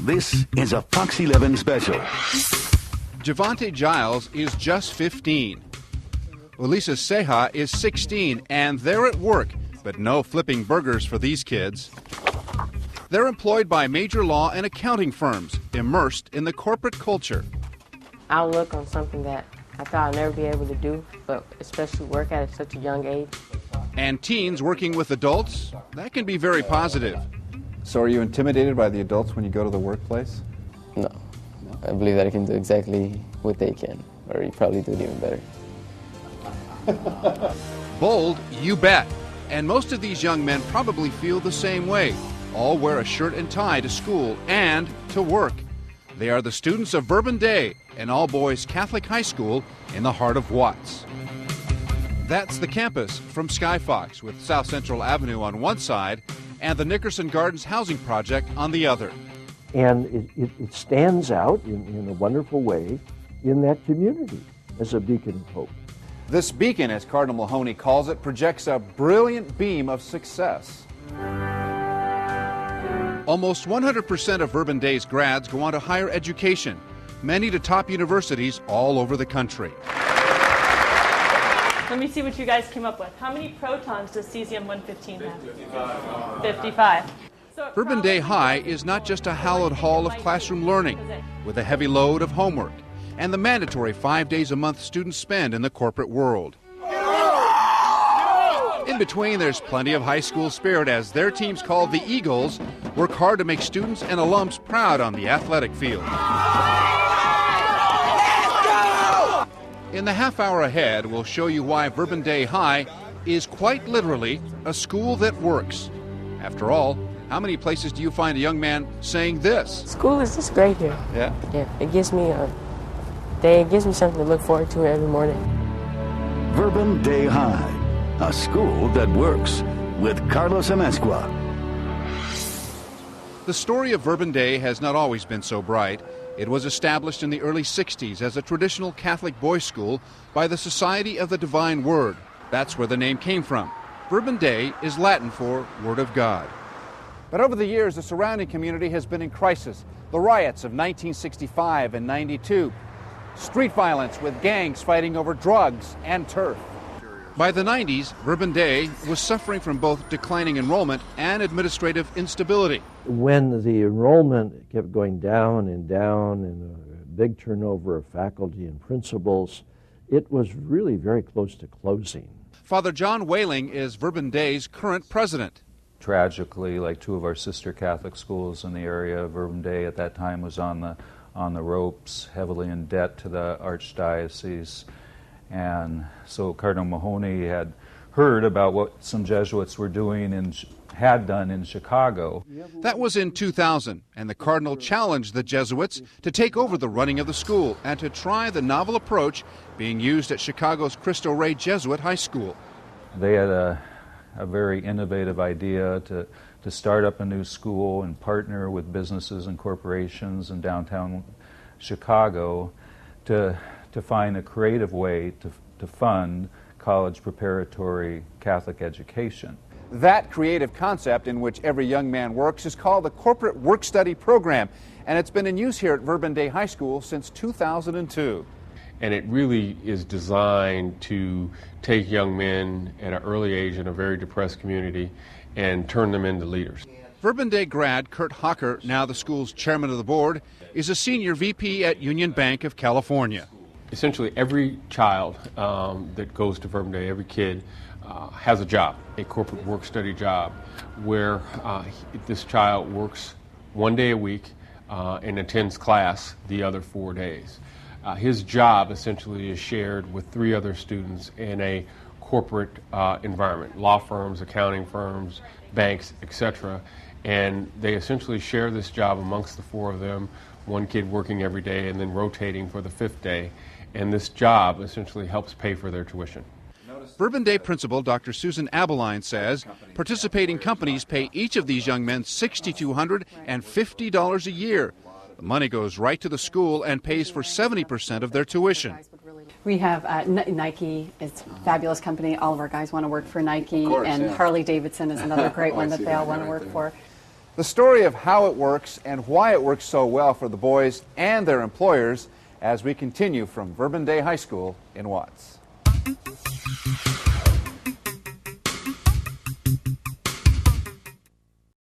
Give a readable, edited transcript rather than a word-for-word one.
This is a Fox 11 special. Javante Giles is just 15. Ulysses Seja is 16, and they're at work, but no flipping burgers for these kids. They're employed by major law and accounting firms, immersed in the corporate culture. I'll look on something that I thought I'd never be able to do, but especially work at such a young age. And teens working with adults, that can be very positive. So are you intimidated by the adults when you go to the workplace? No. I believe that I can do exactly what they can, or you probably do it even better. Bold, you bet. And most of these young men probably feel the same way. All wear a shirt and tie to school and to work. They are the students of Verbum Dei, an all-boys Catholic high school in the heart of Watts. That's the campus from Skyfox, with South Central Avenue on one side and the Nickerson Gardens housing project on the other. And it stands out in a wonderful way in that community as a beacon of hope. This beacon, as Cardinal Mahoney calls it, projects a brilliant beam of success. Almost 100% of Verbum Dei's grads go on to higher education, many to top universities all over the country. Let me see what you guys came up with. How many protons does cesium-115 have? 55. Verbum Dei High is not just a hallowed hall of classroom learning, with a heavy load of homework and the mandatory 5 days a month students spend in the corporate world. In between, there's plenty of high school spirit as their teams, called the Eagles, work hard to make students and alums proud on the athletic field. In the half hour ahead, we'll show you why Verbum Dei High is quite literally a school that works. After all, how many places do you find a young man saying this? School is just great here. Yeah? Yeah, it gives me a day. It gives me something to look forward to every morning. Verbum Dei High, a school that works, with Carlos Amezcua. The story of Verbum Dei has not always been so bright. It was established in the early 60s as a traditional Catholic boys' school by the Society of the Divine Word. That's where the name came from. Verbum Dei is Latin for Word of God. But over the years, the surrounding community has been in crisis. The riots of 1965 and 92. Street violence with gangs fighting over drugs and turf. By the 90s, Verbum Dei was suffering from both declining enrollment and administrative instability. When the enrollment kept going down and a big turnover of faculty and principals, it was really very close to closing. Father John Whaling is Verbum Dei's current president. Tragically, like two of our sister Catholic schools in the area, Verbum Dei at that time was on the ropes, heavily in debt to the Archdiocese. And so Cardinal Mahoney had heard about what some Jesuits were doing and had done in Chicago. That was in 2000, and the Cardinal challenged the Jesuits to take over the running of the school and to try the novel approach being used at Chicago's Cristo-Rey Jesuit High School. They had a very innovative idea to start up a new school and partner with businesses and corporations in downtown Chicago to find a creative way to fund college preparatory Catholic education. That creative concept in which every young man works is called the Corporate Work-Study Program, and it's been in use here at Verbum Dei High School since 2002. And it really is designed to take young men at an early age in a very depressed community and turn them into leaders. Verbum Dei grad Kurt Hocker, now the school's chairman of the board, is a senior VP at Union Bank of California. Essentially every child that goes to Verbum Dei, every kid, has a job, a corporate work-study job, where this child works 1 day a week and attends class the other 4 days. His job essentially is shared with 3 other students in a corporate environment, law firms, accounting firms, banks, etc. And they essentially share this job amongst the 4 of them, one kid working every day and then rotating for the 5th day. And this job essentially helps pay for their tuition. Verbum Dei principal Dr. Susan Abeline says participating companies pay each of these young men $6,250 a year. The money goes right to the school and pays for 70% of their tuition. We have Nike. It's a fabulous company. All of our guys want to work for Nike. Of course, and yeah. Harley Davidson is another great one that they all want to work for. The story of how it works and why it works so well for the boys and their employers as we continue from Verbum Dei High School in Watts.